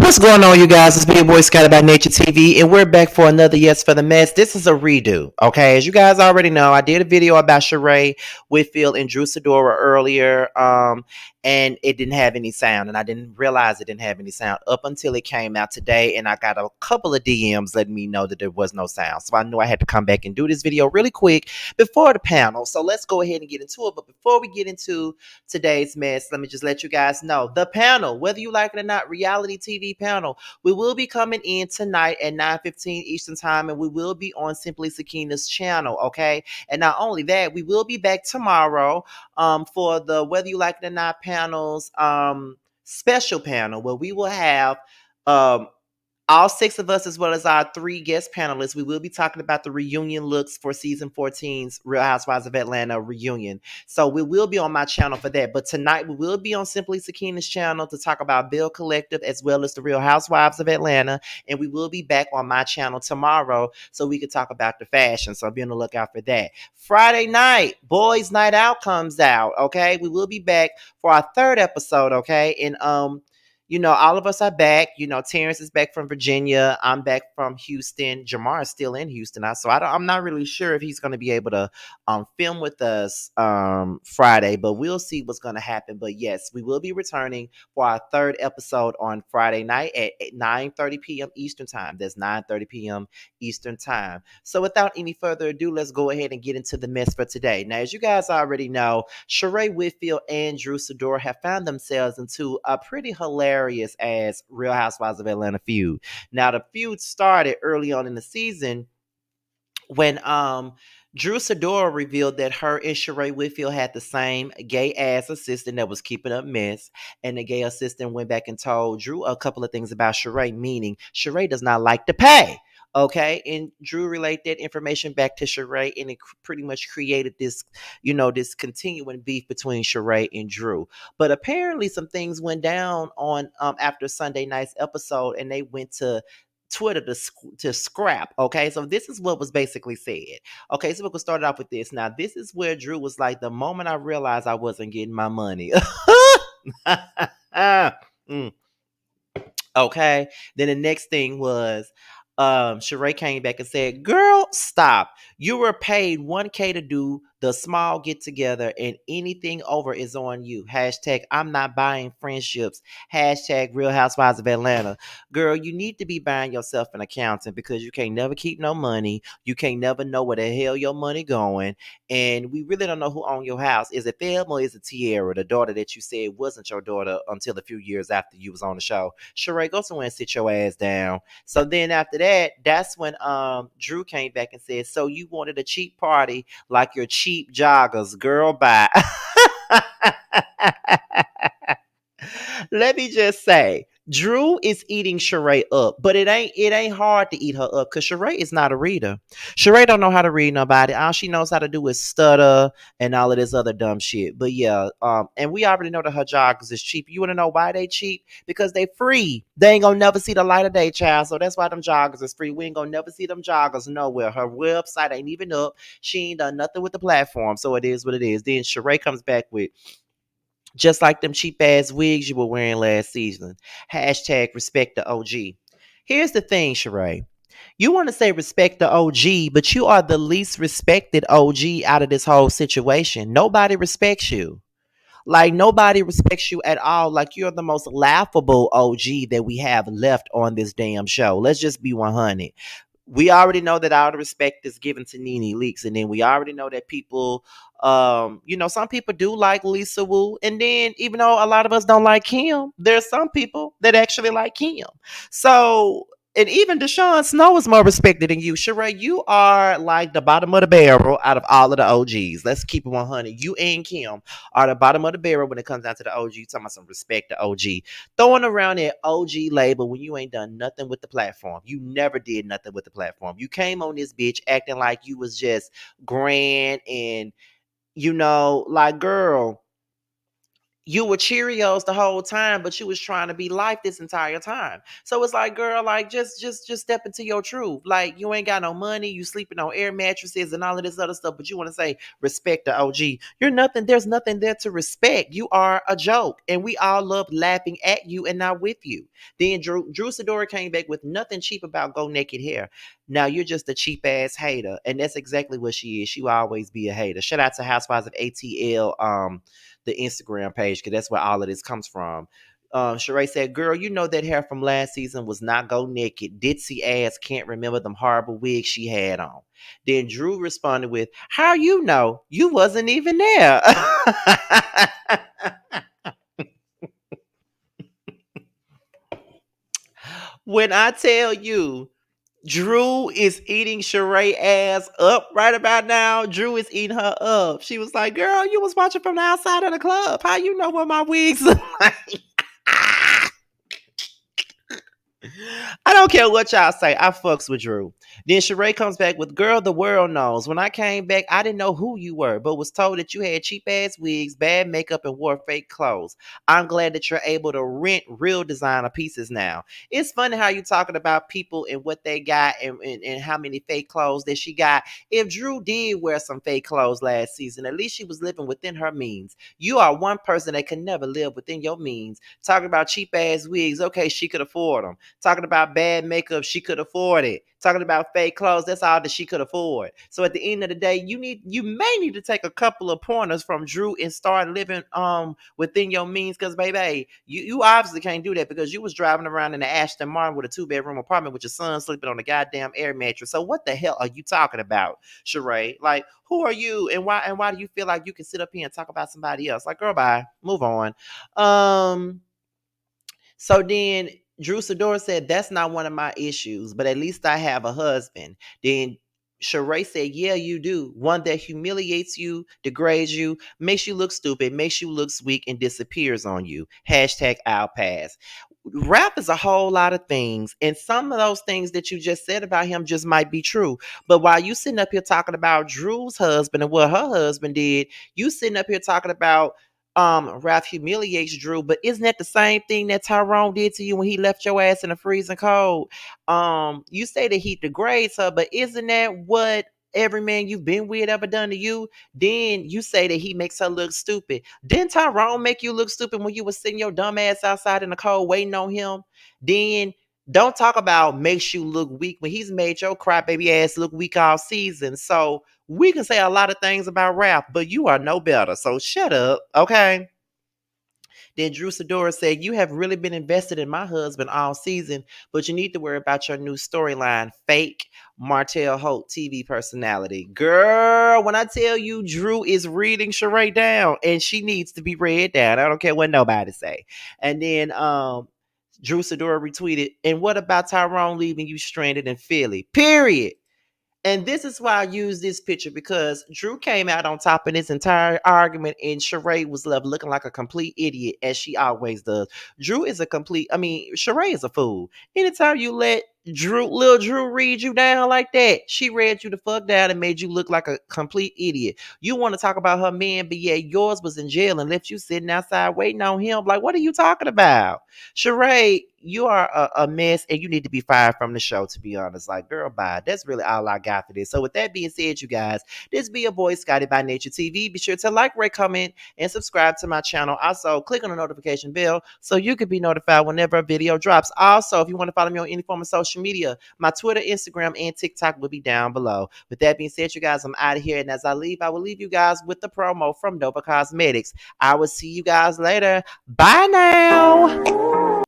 What's going on, you guys? It's me, your boy Scotty by Nature TV, and we're back for another Yes for the Mess. This is a redo, okay? As you guys already know, I did a video about Sheree Whitfield and Sidora earlier, and it didn't have any sound, and I didn't realize it didn't have any sound up until it came out today, and I got a couple of DMs letting me know that there was no sound. So I knew I had to come back and do this video really quick before the panel. So let's go ahead and get into it. But before we get into today's mess, let me just let you guys know the panel, whether you like it or not, reality TV panel, we will be coming in tonight at 9:15 Eastern time, and we will be on Simply Sakina's channel, okay? And not only that, we will be back tomorrow for the whether you like it or not panels special panel, where we will have um all six of us, as well as our three guest panelists. We will be talking about the reunion looks for season 14's Real Housewives of Atlanta reunion. So we will be on my channel for that. But tonight we will be on Simply Sakina's channel to talk about Bill Collective as well as the Real Housewives of Atlanta. And we will be back on my channel tomorrow so we can talk about the fashion. So be on the lookout for that. Friday night, Boys Night Out comes out. Okay. We will be back for our third episode. Okay. And all of us are back. Terrence is back from Virginia. I'm back from Houston. Jamar is still in Houston. I'm not really sure if he's going to be able to film with us Friday, but we'll see what's going to happen. But yes, we will be returning for our third episode on Friday night at 9:30 p.m. Eastern time. That's 9:30 p.m. Eastern time. So without any further ado, let's go ahead and get into the mess for today. Now, as you guys already know, Sheree Whitfield and Sidora have found themselves into a pretty hilarious as Real Housewives of Atlanta feud. Now, the feud started early on in the season when Sidora revealed that her and Sheree Whitfield had the same gay ass assistant that was keeping up mess, and the gay assistant went back and told Drew a couple of things about Sheree, meaning Sheree does not like to pay. Okay, and Drew relayed that information back to Sheree, and it pretty much created this continuing beef between Sheree and Drew. But apparently, some things went down on after Sunday night's episode, and they went to Twitter to scrap. Okay, so this is what was basically said. Okay, so we can start off with this. Now, this is where Drew was like, the moment I realized I wasn't getting my money. Mm. Okay. Then the next thing was Sheree came back and said, "Girl, stop. You were paid 1K to do the small get together, and anything over is on you. Hashtag I'm not buying friendships. Hashtag Real Housewives of Atlanta. Girl, you need to be buying yourself an accountant because you can't never keep no money. You can't never know where the hell your money going. And we really don't know who owned your house. Is it Thelma or is it Tierra, the daughter that you said wasn't your daughter until a few years after you was on the show? Sheree, go somewhere and sit your ass down." So then after that, that's when Drew came back and said, "So you wanted a cheap party like your cheap joggers, girl, bye." Let me just say, Drew is eating Sheree up, but it ain't hard to eat her up because Sheree is not a reader. Sheree don't know how to read nobody. All she knows how to do is stutter and all of this other dumb shit. But yeah, and we already know that her joggers is cheap. You want to know why they cheap? Because they free. They ain't gonna never see the light of day, child. So that's why them joggers is free. We ain't gonna never see them joggers nowhere. Her website ain't even up. She ain't done nothing with the platform. So it is what it is. Then Sheree comes back with, "Just like them cheap ass wigs you were wearing last season. Hashtag respect the OG." Here's the thing, Sheree. You want to say respect the OG, but you are the least respected OG out of this whole situation. Nobody respects you. Like, nobody respects you at all. Like, you're the most laughable OG that we have left on this damn show. Let's just be 100. We already know that all the respect is given to Nene Leakes, and then we already know that people, some people do like Lisa Wu, and then even though a lot of us don't like Kim, there's some people that actually like Kim. So, and even Deshaun Snow is more respected than you. Sheree, you are like the bottom of the barrel out of all of the OGs. Let's keep it 100. You and Kim are the bottom of the barrel when it comes down to the OG. Talking about some respect the OG. Throwing around that OG label when you ain't done nothing with the platform. You never did nothing with the platform. You came on this bitch acting like you was just grand and, like, girl, you were Cheerios the whole time, but you was trying to be life this entire time. So it's like, girl, like just step into your truth. Like you ain't got no money, you sleeping on air mattresses and all of this other stuff, but you want to say respect the OG. You're nothing. There's nothing there to respect. You are a joke, and we all love laughing at you and not with you. Then Drew Sidora came back with nothing cheap about go naked hair. Now you're just a cheap ass hater, and that's exactly what she is. She will always be a hater. Shout out to Housewives of ATL. The Instagram page because that's where all of this comes from. Sheree said, "Girl, you know that hair from last season was not go naked. Ditzy ass can't remember them horrible wigs she had on." Then Drew responded with, "How you know? You wasn't even there." When I tell you, Drew is eating Sheree ass up right about now. Drew is eating her up. She was like, "Girl, you was watching from the outside of the club. How you know what my wigs look like?" I don't care what y'all say. I fucks with Drew. Then Sheree comes back with, "Girl, the world knows. When I came back, I didn't know who you were, but was told that you had cheap ass wigs, bad makeup, and wore fake clothes. I'm glad that you're able to rent real designer pieces now." It's funny how you talking about people and what they got and how many fake clothes that she got. If Drew did wear some fake clothes last season, at least she was living within her means. You are one person that can never live within your means. Talking about cheap ass wigs, okay, she could afford them. Talking about bad makeup, she could afford it. Talking about fake clothes, that's all that she could afford. So at the end of the day, you may need to take a couple of pointers from Drew and start living within your means. Because baby, you obviously can't do that because you was driving around in the Aston Martin with a 2-bedroom apartment with your son sleeping on a goddamn air mattress. So what the hell are you talking about, Sheree? Like, who are you and why do you feel like you can sit up here and talk about somebody else? Like, girl, bye. Move on. So then Drew Sidora said, "That's not one of my issues, but at least I have a husband." Then Sheree said, "Yeah, you do. One that humiliates you, degrades you, makes you look stupid, makes you look weak, and disappears on you. Hashtag I'll pass." Rap is a whole lot of things, and some of those things that you just said about him just might be true. But while you sitting up here talking about Drew's husband and what her husband did, you sitting up here talking about Ralph humiliates Drew, but isn't that the same thing that Tyrone did to you when he left your ass in the freezing cold? You say that he degrades her, but isn't that what every man you've been with ever done to you? Then you say that he makes her look stupid. Didn't Tyrone make you look stupid when you was sitting your dumb ass outside in the cold waiting on him? Then don't talk about makes you look weak when he's made your crybaby ass look weak all season. So we can say a lot of things about rap, but you are no better. So shut up, okay? Then Drew Sidora said, "You have really been invested in my husband all season, but you need to worry about your new storyline, fake Martell Holt TV personality." Girl, when I tell you Drew is reading Sheree down, and she needs to be read down. I don't care what nobody say. And then Drew Sidora retweeted, "And what about Tyrone leaving you stranded in Philly? Period." And this is why I use this picture because Drew came out on top in this entire argument, and Sheree was left looking like a complete idiot, as she always does. Drew is a complete, I mean, Sheree is a fool. Anytime you let little Drew read you down like that, she read you the fuck down and made you look like a complete idiot. You want to talk about her man, but yeah, yours was in jail and left you sitting outside waiting on him. Like, what are you talking about? Sheree, you are a mess and you need to be fired from the show, to be honest. Like, girl, bye. That's really all I got for this. So, with that being said, you guys, this be your boy, Scotty by Nature TV. Be sure to like, rate, comment, and subscribe to my channel. Also, click on the notification bell so you can be notified whenever a video drops. Also, if you want to follow me on any form of social media, my Twitter, Instagram, and TikTok will be down below. With that being said, you guys, I'm out of here. And as I leave, I will leave you guys with the promo from Nova Cosmetics. I will see you guys later. Bye now.